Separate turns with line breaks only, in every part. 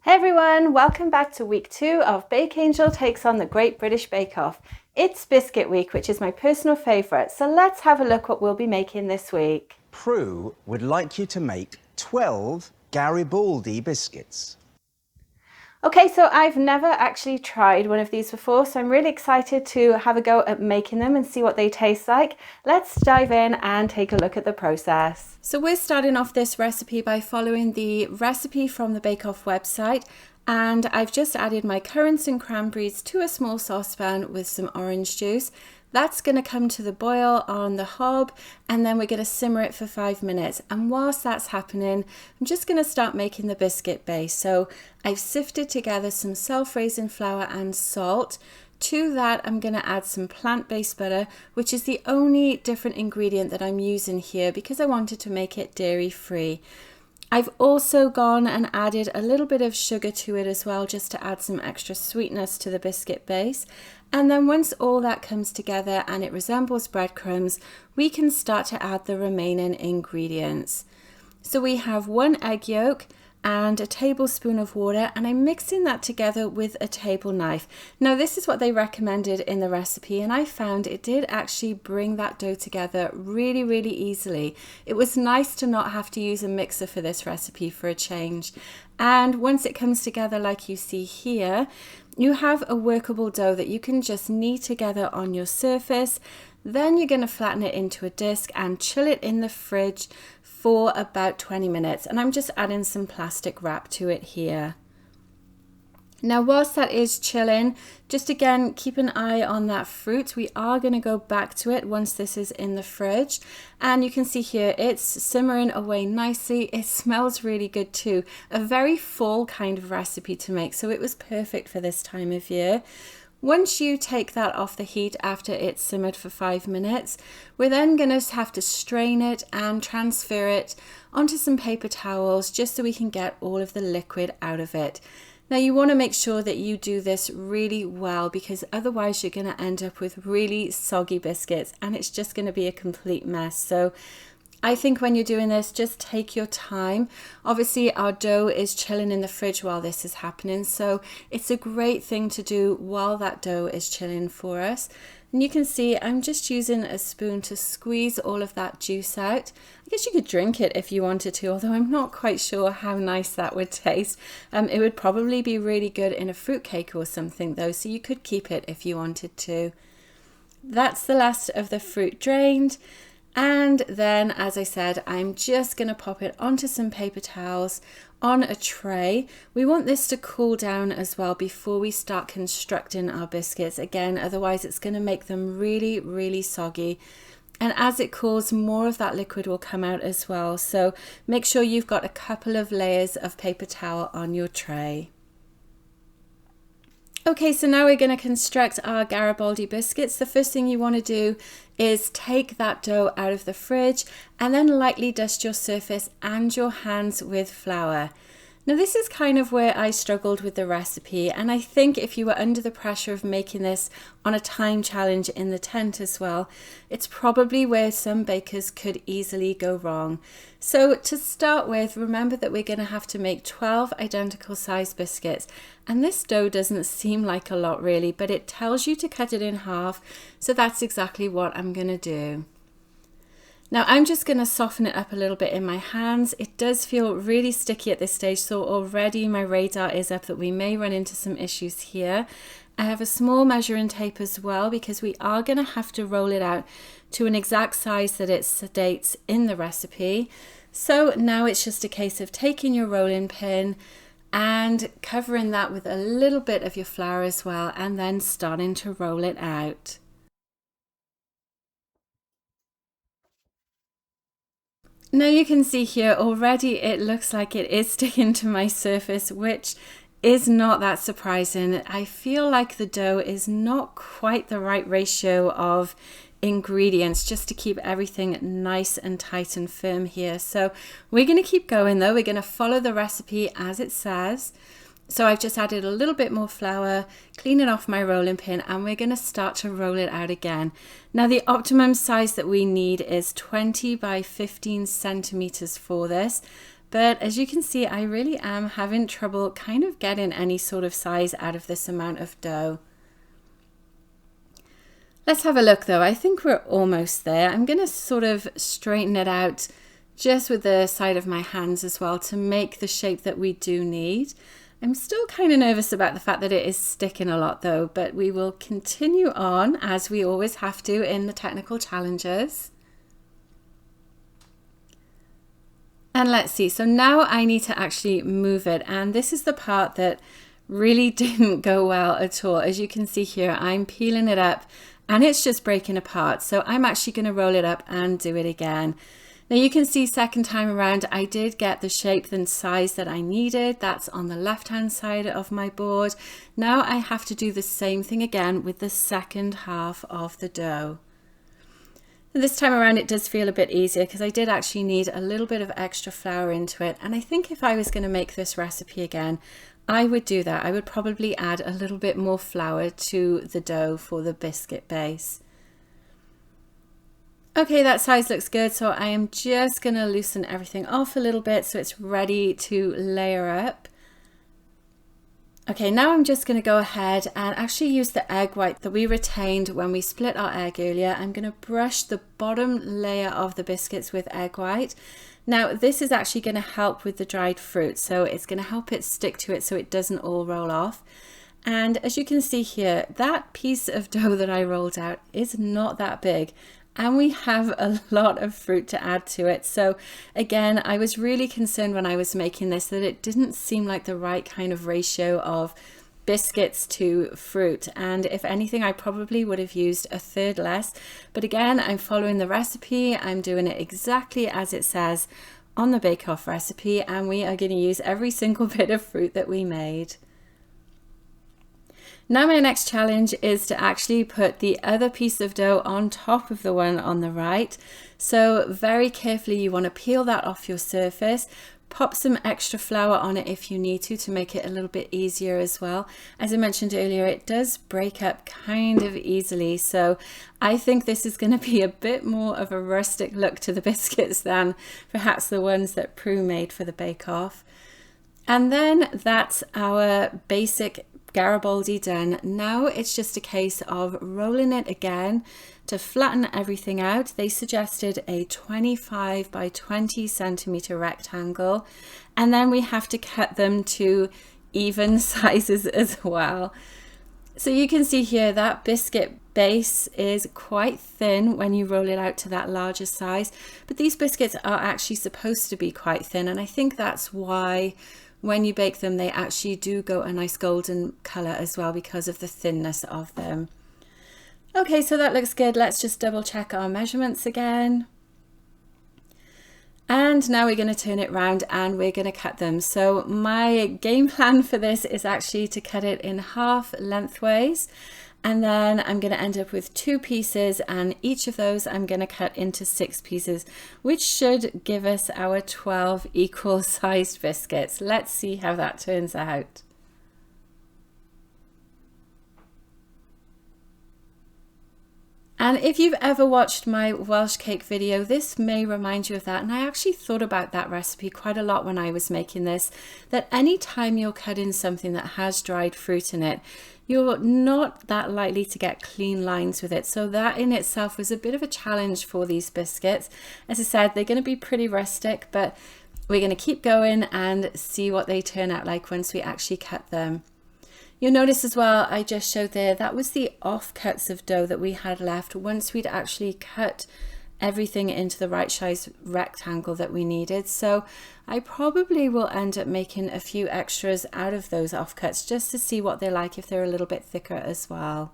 Hey everyone, welcome back to week 2 of Bake Angel Takes on the Great British Bake Off. It's Biscuit Week, which is my personal favourite, so let's have a look what we'll be making this week.
Prue would like you to make 12 Garibaldi biscuits.
Okay, so I've never actually tried one of these before, so I'm really excited to have a go at making them and see what they taste like. Let's dive in and take a look at the process. So we're starting off this recipe by following the recipe from the Bake Off website, and I've just added my currants and cranberries to a small saucepan with some orange juice. That's going to come to the boil on the hob, and then we're going to simmer it for 5 minutes. And whilst that's happening, I'm just going to start making the biscuit base. So I've sifted together some self-raising flour and salt. To that, I'm going to add some plant-based butter, which is the only different ingredient that I'm using here because I wanted to make it dairy-free. I've also gone and added a little bit of sugar to it as well, just to add some extra sweetness to the biscuit base. And then once all that comes together and it resembles breadcrumbs, we can start to add the remaining ingredients. So we have 1 egg yolk and a tablespoon of water, and I'm mixing that together with a table knife. Now this is what they recommended in the recipe, and I found it did actually bring that dough together really easily. It was nice to not have to use a mixer for this recipe for a change. And once it comes together like you see here, you have a workable dough that you can just knead together on your surface. Then you're going to flatten it into a disc and chill it in the fridge for about 20 minutes. And I'm just adding some plastic wrap to it here. Now, whilst that is chilling, just again, keep an eye on that fruit. We are going to go back to it once this is in the fridge. And you can see here, it's simmering away nicely. It smells really good too. A very fall kind of recipe to make, so it was perfect for this time of year. Once you take that off the heat after it's simmered for 5 minutes, we're then going to have to strain it and transfer it onto some paper towels just so we can get all of the liquid out of it. Now you want to make sure that you do this really well, because otherwise you're going to end up with really soggy biscuits and it's just going to be a complete mess. So I think when you're doing this, just take your time. Obviously our dough is chilling in the fridge while this is happening, so it's a great thing to do while that dough is chilling for us. And you can see I'm just using a spoon to squeeze all of that juice out. I guess you could drink it if you wanted to, although I'm not quite sure how nice that would taste. It would probably be really good in a fruitcake or something though, so you could keep it if you wanted to. That's the last of the fruit drained. And then, as I said, I'm just going to pop it onto some paper towels on a tray. We want this to cool down as well before we start constructing our biscuits. Again, otherwise it's going to make them really soggy. And as it cools, more of that liquid will come out as well. So make sure you've got a couple of layers of paper towel on your tray. Okay, so now we're going to construct our Garibaldi biscuits. The first thing you want to do is take that dough out of the fridge and then lightly dust your surface and your hands with flour. Now this is kind of where I struggled with the recipe, and I think if you were under the pressure of making this on a time challenge in the tent as well, it's probably where some bakers could easily go wrong. So to start with, remember that we're going to have to make 12 identical sized biscuits, and this dough doesn't seem like a lot really, but it tells you to cut it in half, so that's exactly what I'm going to do. Now I'm just going to soften it up a little bit in my hands. It does feel really sticky at this stage, so already my radar is up that we may run into some issues here. I have a small measuring tape as well because we are going to have to roll it out to an exact size that it states in the recipe. So now it's just a case of taking your rolling pin and covering that with a little bit of your flour as well, and then starting to roll it out. Now you can see here already it looks like it is sticking to my surface, which is not that surprising. I feel like the dough is not quite the right ratio of ingredients just to keep everything nice and tight and firm here. So we're going to keep going though. We're going to follow the recipe as it says. So I've just added a little bit more flour, cleaning off my rolling pin, and we're going to start to roll it out again. Now the optimum size that we need is 20 by 15 centimeters for this. But as you can see, I really am having trouble kind of getting any sort of size out of this amount of dough. Let's have a look though. I think we're almost there. I'm going to sort of straighten it out just with the side of my hands as well to make the shape that we do need. I'm still kind of nervous about the fact that it is sticking a lot though, but we will continue on as we always have to in the technical challenges. And let's see, so now I need to actually move it, and this is the part that really didn't go well at all. As you can see here, I'm peeling it up and it's just breaking apart. So I'm actually going to roll it up and do it again. Now you can see second time around, I did get the shape and size that I needed. That's on the left hand side of my board. Now I have to do the same thing again with the second half of the dough. This time around it does feel a bit easier because I did actually need a little bit of extra flour into it, and I think if I was going to make this recipe again, I would do that. I would probably add a little bit more flour to the dough for the biscuit base. Okay, that size looks good, so I am just going to loosen everything off a little bit so it's ready to layer up. Okay, now I'm just going to go ahead and actually use the egg white that we retained when we split our egg earlier. I'm going to brush the bottom layer of the biscuits with egg white. Now this is actually going to help with the dried fruit, so it's going to help it stick to it so it doesn't all roll off. And as you can see here, that piece of dough that I rolled out is not that big. And we have a lot of fruit to add to it. So again, I was really concerned when I was making this that it didn't seem like the right kind of ratio of biscuits to fruit. And if anything, I probably would have used a third less. But again, I'm following the recipe. I'm doing it exactly as it says on the Bake Off recipe. And we are going to use every single bit of fruit that we made. Now my next challenge is to actually put the other piece of dough on top of the one on the right. So very carefully you want to peel that off your surface, pop some extra flour on it if you need to make it a little bit easier as well. As I mentioned earlier, it does break up kind of easily, so I think this is going to be a bit more of a rustic look to the biscuits than perhaps the ones that Prue made for the Bake Off. And then that's our basic Garibaldi done. Now it's just a case of rolling it again to flatten everything out. They suggested a 25 by 20 centimeter rectangle, and then we have to cut them to even sizes as well. So you can see here that biscuit base is quite thin when you roll it out to that larger size, but these biscuits are actually supposed to be quite thin, and I think that's why when you bake them they actually do go a nice golden color as well because of the thinness of them. Okay, so that looks good. Let's just double check our measurements again. And now we're going to turn it round and we're going to cut them. So my game plan for this is actually to cut it in half lengthways, and then I'm going to end up with 2 pieces, and each of those I'm going to cut into 6 pieces, which should give us our 12 equal sized biscuits. Let's see how that turns out. And if you've ever watched my Welsh cake video, this may remind you of that. And I actually thought about that recipe quite a lot when I was making this, that any time you're cutting something that has dried fruit in it, you're not that likely to get clean lines with it. So that in itself was a bit of a challenge for these biscuits. As I said, they're going to be pretty rustic, but we're going to keep going and see what they turn out like once we actually cut them. You'll notice as well, I just showed there, that was the offcuts of dough that we had left once we'd actually cut everything into the right size rectangle that we needed. So I probably will end up making a few extras out of those offcuts just to see what they're like if they're a little bit thicker as well.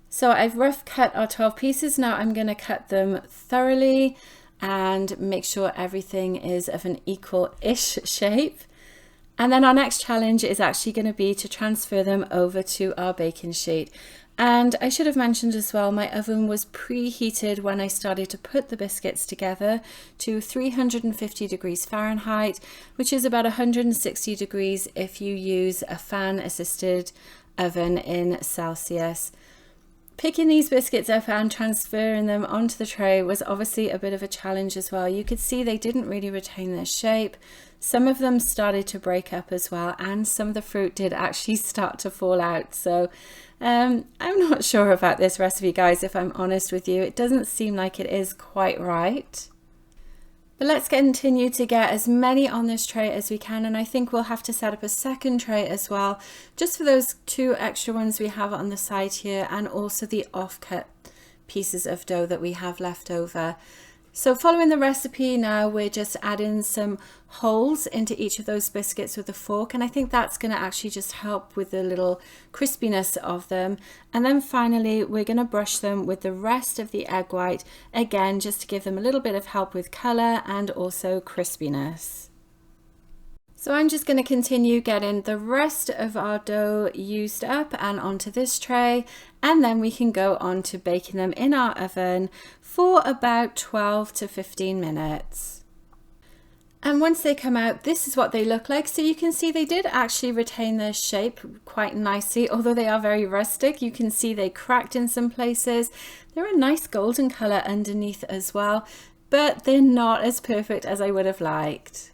So I've rough cut our 12 pieces. Now I'm going to cut them thoroughly and make sure everything is of an equal-ish shape. And then our next challenge is actually going to be to transfer them over to our baking sheet. And I should have mentioned as well, my oven was preheated when I started to put the biscuits together to 350 degrees Fahrenheit, which is about 160 degrees if you use a fan assisted oven in Celsius. Picking these biscuits up and transferring them onto the tray was obviously a bit of a challenge as well. You could see they didn't really retain their shape. Some of them started to break up as well, and some of the fruit did actually start to fall out. So I'm not sure about this recipe, guys, if I'm honest with you. It doesn't seem like it is quite right. But let's continue to get as many on this tray as we can, and I think we'll have to set up a second tray as well, just for those 2 extra ones we have on the side here, and also the offcut pieces of dough that we have left over. So following the recipe now, we're just adding some holes into each of those biscuits with a fork, and I think that's going to actually just help with the little crispiness of them. And then finally we're going to brush them with the rest of the egg white, again just to give them a little bit of help with colour and also crispiness. So I'm just going to continue getting the rest of our dough used up and onto this tray, and then we can go on to baking them in our oven for about 12 to 15 minutes. And once they come out, this is what they look like. So you can see they did actually retain their shape quite nicely, although they are very rustic. You can see they cracked in some places. They're a nice golden colour underneath as well, but they're not as perfect as I would have liked.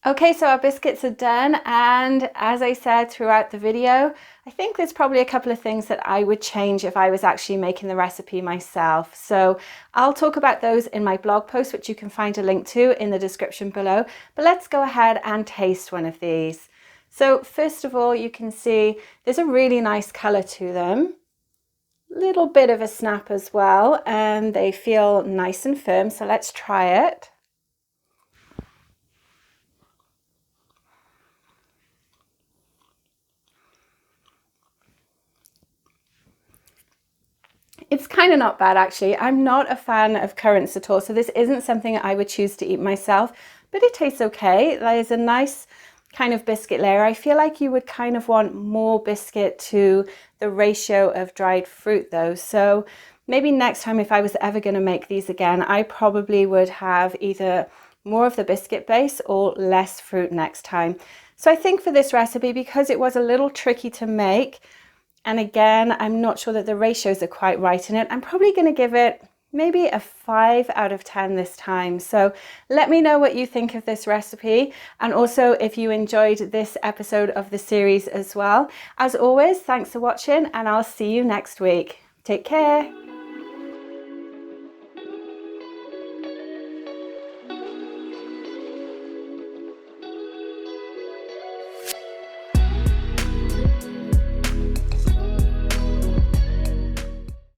Okay, so our biscuits are done, and as I said throughout the video, I think there's probably a couple of things that I would change if I was actually making the recipe myself. So I'll talk about those in my blog post, which you can find a link to in the description below. But let's go ahead and taste one of these. So first of all, you can see there's a really nice colour to them. Little bit of a snap as well, and they feel nice and firm. So let's try it. It's kind of not bad actually. I'm not a fan of currants at all, so this isn't something I would choose to eat myself, but it tastes okay. There's a nice kind of biscuit layer. I feel like you would kind of want more biscuit to the ratio of dried fruit though, so maybe next time if I was ever going to make these again, I probably would have either more of the biscuit base or less fruit next time. So I think for this recipe, because it was a little tricky to make, and again, I'm not sure that the ratios are quite right in it, I'm probably going to give it maybe a 5 out of 10 this time. So let me know what you think of this recipe, and also if you enjoyed this episode of the series as well. As always, thanks for watching, and I'll see you next week. Take care.